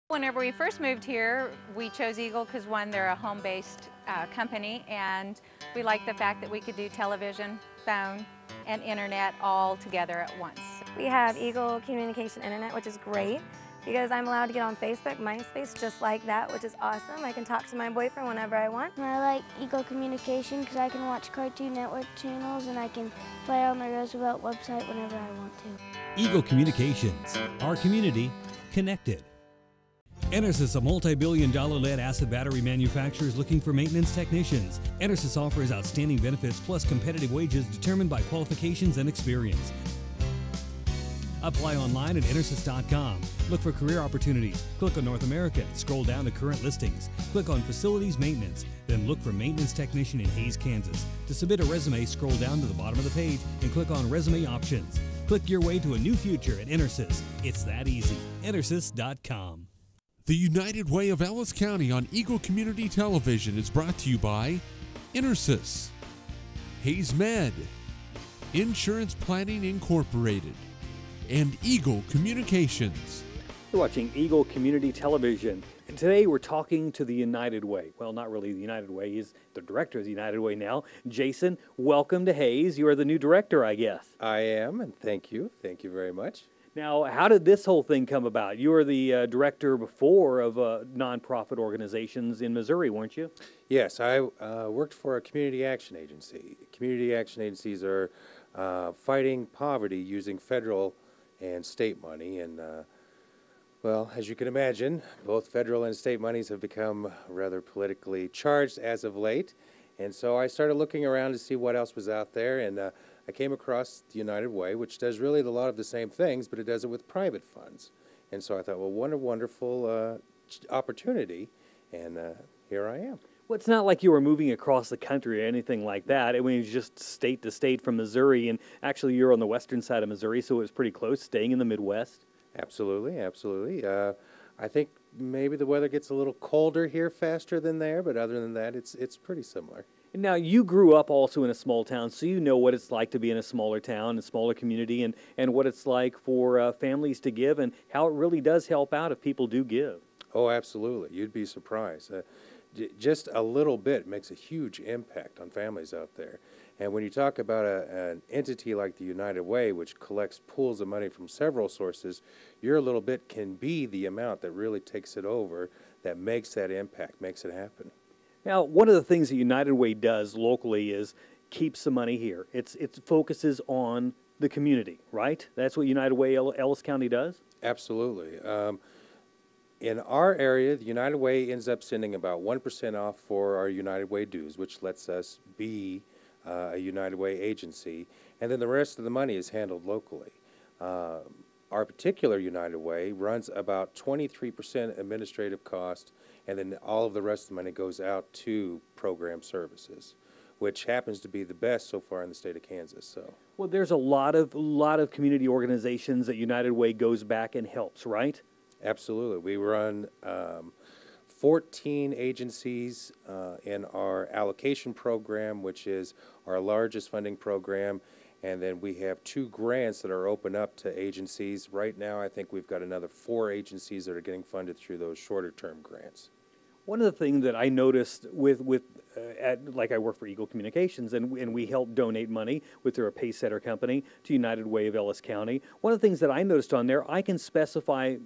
Whenever we first moved here, we chose Eagle because one, they're a home-based company, and we like the fact that we could do television, phone, and internet all together at once. We have Eagle Communication Internet, which is great because I'm allowed to get on Facebook, MySpace, just like that, which is awesome. I can talk to my boyfriend whenever I want. And I like Eagle Communication because I can watch Cartoon Network channels and I can play on the Roosevelt website whenever I want to. Eagle Communications, our community connected. EnerSys, a multi-billion-dollar lead-acid battery manufacturer, is looking for maintenance technicians. EnerSys offers outstanding benefits plus competitive wages determined by qualifications and experience. Apply online at enersys.com. Look for career opportunities. Click on North America. Scroll down to current listings. Click on Facilities Maintenance. Then look for Maintenance Technician in Hays, Kansas. To submit a resume, scroll down to the bottom of the page and click on Resume Options. Click your way to a new future at EnerSys. It's that easy. enersys.com. The United Way of Ellis County on Eagle Community Television is brought to you by EnerSys, Hays Med, Insurance Planning Incorporated, and Eagle Communications. You're watching Eagle Community Television, and today we're talking to the United Way. Well, not really the United Way. He's the director of the United Way now. Jason, welcome to Hays. You are the new director, I guess. I am, and thank you. Thank you very much. Now, how did this whole thing come about? You were the director before of nonprofit organizations in Missouri, weren't you? Yes, I worked for a community action agency. Community action agencies are fighting poverty using federal and state money. And, well, as you can imagine, both federal and state monies have become rather politically charged as of late. And so I started looking around to see what else was out there, and I came across the United Way, which does really a lot of the same things, but it does it with private funds. And so I thought, well, what a wonderful opportunity, and here I am. Well, it's not like you were moving across the country or anything like that. I mean, it was just state to state from Missouri, and actually you're on the western side of Missouri, so it was pretty close, staying in the Midwest. Absolutely, absolutely. I think maybe the weather gets a little colder here faster than there, but other than that, it's pretty similar. Now, you grew up also in a small town, so you know what it's like to be in a smaller town, a smaller community, and what it's like for families to give and how it really does help out if people do give. Oh, absolutely. You'd be surprised. Just a little bit makes a huge impact on families out there. And when you talk about an entity like the United Way, which collects pools of money from several sources, your little bit can be the amount that really takes it over, that makes that impact, makes it happen. Now, one of the things that United Way does locally is keeps the money here. It focuses on the community, right? That's what United Way Ellis County does? Absolutely. In our area, the United Way ends up sending about 1% off for our United Way dues, which lets us be a United Way agency, and then the rest of the money is handled locally. Our particular United Way runs about 23% administrative cost, and then all of the rest of the money goes out to program services, which happens to be the best so far in the state of Kansas. So, well, there's a lot of community organizations that United Way goes back and helps, right? Absolutely. We run 14 agencies in our allocation program, which is our largest funding program. And then we have 2 grants that are open up to agencies. Right now, I think we've got another 4 agencies that are getting funded through those shorter-term grants. One of the things that I noticed like I work for Eagle Communications, and we help donate money with their Paysetter company to United Way of Ellis County. One of the things that I noticed on there, I can specify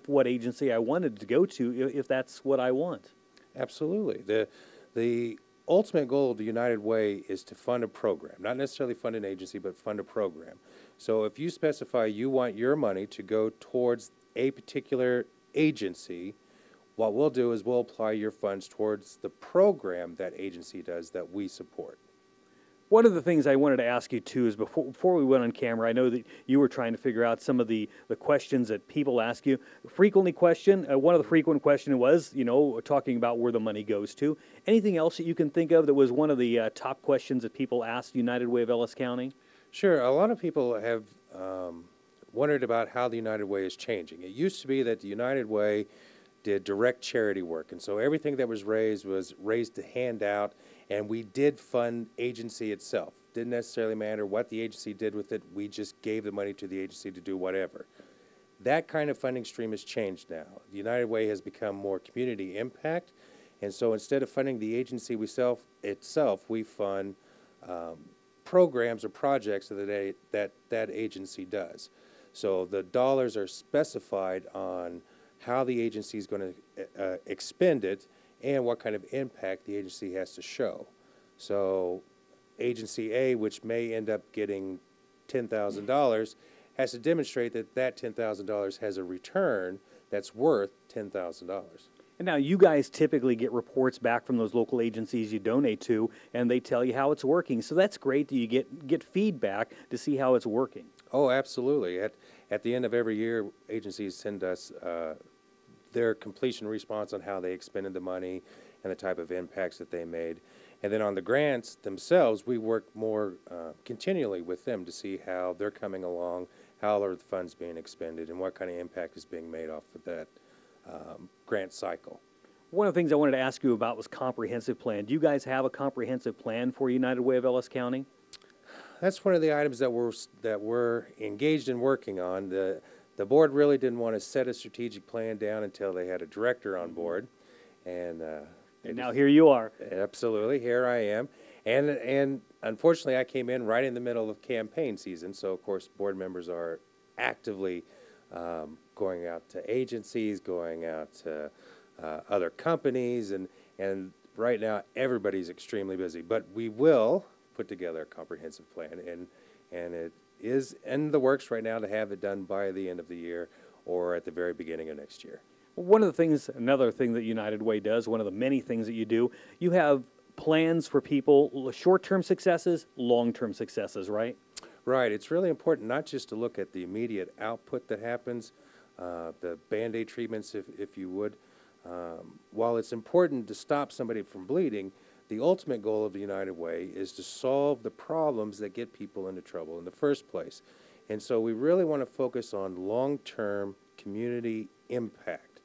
what agency I wanted to go to if that's what I want. Absolutely. The ultimate goal of the United Way is to fund a program, not necessarily fund an agency, but fund a program. So if you specify you want your money to go towards a particular agency, what we'll do is we'll apply your funds towards the program that agency does that we support. One of the things I wanted to ask you too is before we went on camera, I know that you were trying to figure out some of the questions that people ask you. Frequently one of the frequent questions was, talking about where the money goes to. Anything else that you can think of that was one of the top questions that people asked United Way of Ellis County? Sure. A lot of people have wondered about how the United Way is changing. It used to be that the United Way did direct charity work, and so everything that was raised to hand out, and we did fund agency itself. Didn't necessarily matter what the agency did with it, we just gave the money to the agency to do whatever. That kind of funding stream has changed now. The United Way has become more community impact, and so instead of funding the agency itself, we fund programs or projects that agency does. So the dollars are specified on how the agency is going to expend it and what kind of impact the agency has to show. So Agency A, which may end up getting $10,000, has to demonstrate that that $10,000 has a return that's worth $10,000. And now you guys typically get reports back from those local agencies you donate to, and they tell you how it's working. So that's great that you get feedback to see how it's working. Oh, absolutely. At the end of every year, agencies send us their completion response on how they expended the money and the type of impacts that they made. And then on the grants themselves, we work more continually with them to see how they're coming along, how are the funds being expended, and what kind of impact is being made off of that grant cycle. One of the things I wanted to ask you about was comprehensive plan. Do you guys have a comprehensive plan for United Way of Ellis County? That's one of the items that we're engaged in working on. The board really didn't want to set a strategic plan down until they had a director on board, and now here you are. Absolutely, here I am. And unfortunately, I came in right in the middle of campaign season, so of course board members are actively going out to agencies, going out to other companies, and right now everybody's extremely busy. But we will put together a comprehensive plan, and it is in the works right now to have it done by the end of the year or at the very beginning of next year. One of the things, another thing that United Way does, one of the many things that you do, you have plans for people, short-term successes, long-term successes, right? Right. It's really important not just to look at the immediate output that happens, the Band-Aid treatments, if you would. While it's important to stop somebody from bleeding, the ultimate goal of the United Way is to solve the problems that get people into trouble in the first place. And so we really want to focus on long-term community impact.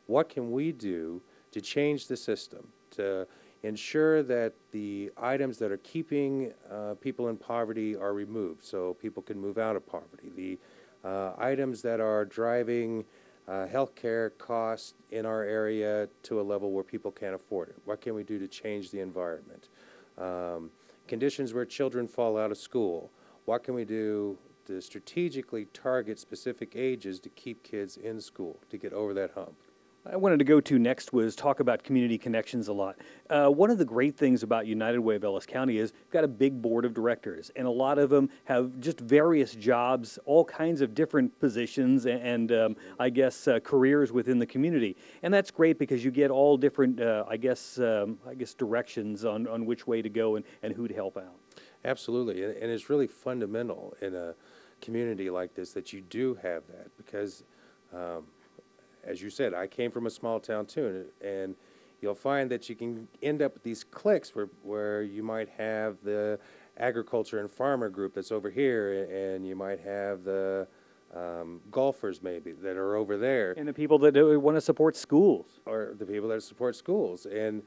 What can we do to change the system, to ensure that the items that are keeping people in poverty are removed so people can move out of poverty, the items that are driving healthcare costs in our area to a level where people can't afford it? What can we do to change the environment? Conditions where children fall out of school. What can we do to strategically target specific ages to keep kids in school, to get over that hump? I wanted to go to next was talk about community connections a lot. One of the great things about United Way of Ellis County is we've got a big board of directors, and a lot of them have just various jobs, all kinds of different positions and I guess careers within the community. And that's great because you get all different, I guess directions on which way to go and who to help out. Absolutely, and it's really fundamental in a community like this that you do have that because as you said, I came from a small town too, and you'll find that you can end up with these cliques where you might have the agriculture and farmer group that's over here, and you might have the golfers maybe that are over there. And the people that want to support schools. Or the people that support schools. And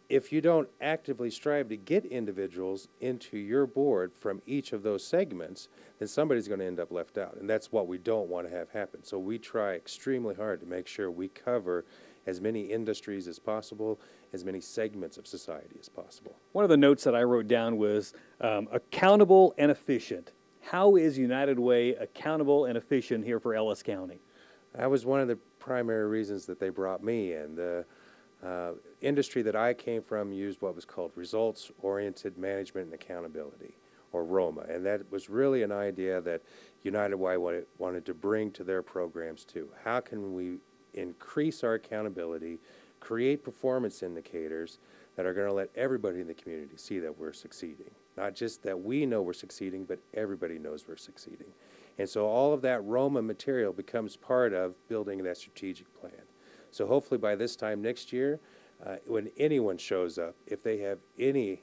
if you don't actively strive to get individuals into your board from each of those segments, then somebody's going to end up left out. And that's what we don't want to have happen. So we try extremely hard to make sure we cover as many industries as possible, as many segments of society as possible. One of the notes that I wrote down was accountable and efficient. How is United Way accountable and efficient here for Ellis County? That was one of the primary reasons that they brought me in. The industry that I came from used what was called results-oriented management and accountability, or ROMA, and that was really an idea that United Way wanted to bring to their programs too. How can we increase our accountability, create performance indicators that are going to let everybody in the community see that we're succeeding? Not just that we know we're succeeding, but everybody knows we're succeeding. And so all of that ROMA material becomes part of building that strategic plan. So hopefully by this time next year, when anyone shows up, if they have any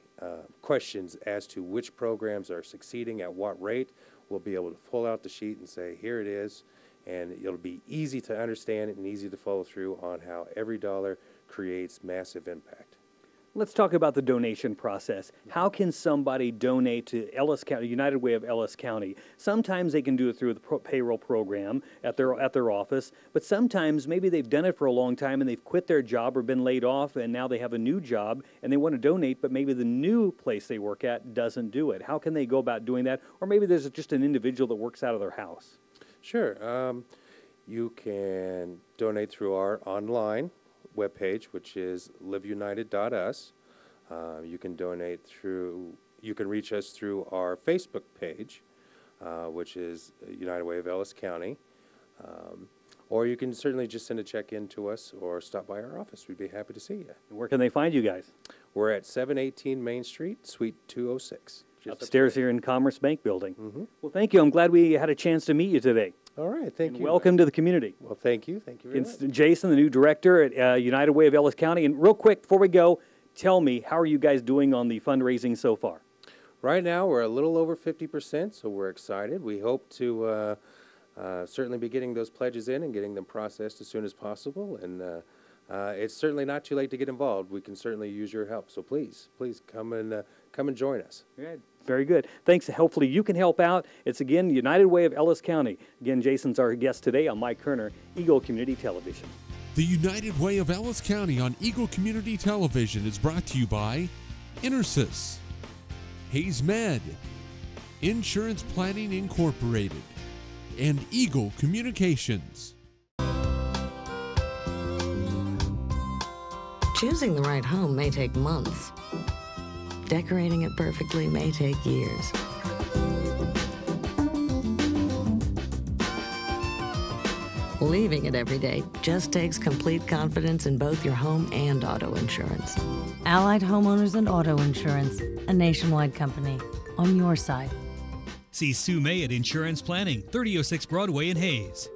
questions as to which programs are succeeding at what rate, we'll be able to pull out the sheet and say, here it is, and it'll be easy to understand and easy to follow through on how every dollar creates massive impact. Let's talk about the donation process. How can somebody donate to Ellis County, United Way of Ellis County? Sometimes they can do it through the payroll program at their office, but sometimes maybe they've done it for a long time and they've quit their job or been laid off, and now they have a new job and they want to donate, but maybe the new place they work at doesn't do it. How can they go about doing that? Or maybe there's just an individual that works out of their house. Sure. You can donate through our online webpage, which is liveunited.us. You can donate through, you can reach us through our Facebook page, which is United Way of Ellis County. Or you can certainly just send a check in to us or stop by our office. We'd be happy to see you. Where can they find you guys? We're at 718 Main Street, Suite 206. Upstairs here in Commerce Bank Building. Well, thank you. I'm glad we had a chance to meet you today. All right, thank you. Welcome to the community. Well, thank you. Thank you very It's much. Jason, the new director at United Way of Ellis County. And real quick, before we go, tell me, how are you guys doing on the fundraising so far? Right now, we're a little over 50%, so we're excited. We hope to certainly be getting those pledges in and getting them processed as soon as possible. And it's certainly not too late to get involved. We can certainly use your help. So please come and join us. Yeah, very good. Thanks. Hopefully you can help out. It's, again, United Way of Ellis County. Again, Jason's our guest today on Mike Kerner, Eagle Community Television. The United Way of Ellis County on Eagle Community Television is brought to you by Intersys, Hayes Med, Insurance Planning Incorporated, and Eagle Communications. Choosing the right home may take months. Decorating it perfectly may take years. Leaving it every day just takes complete confidence in both your home and auto insurance. Allied Homeowners and Auto Insurance, a nationwide company. On your side. See Sue May at Insurance Planning, 3006 Broadway in Hayes.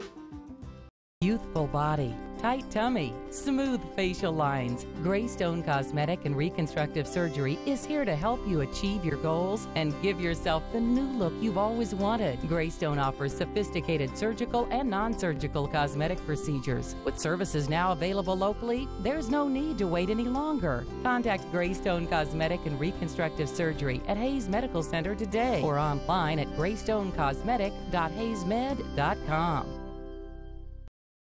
Youthful body, tight tummy, smooth facial lines. Greystone Cosmetic and Reconstructive Surgery is here to help you achieve your goals and give yourself the new look you've always wanted. Greystone offers sophisticated surgical and non-surgical cosmetic procedures. With services now available locally, there's no need to wait any longer. Contact Greystone Cosmetic and Reconstructive Surgery at Hayes Medical Center today or online at greystonecosmetic.hayesmed.com.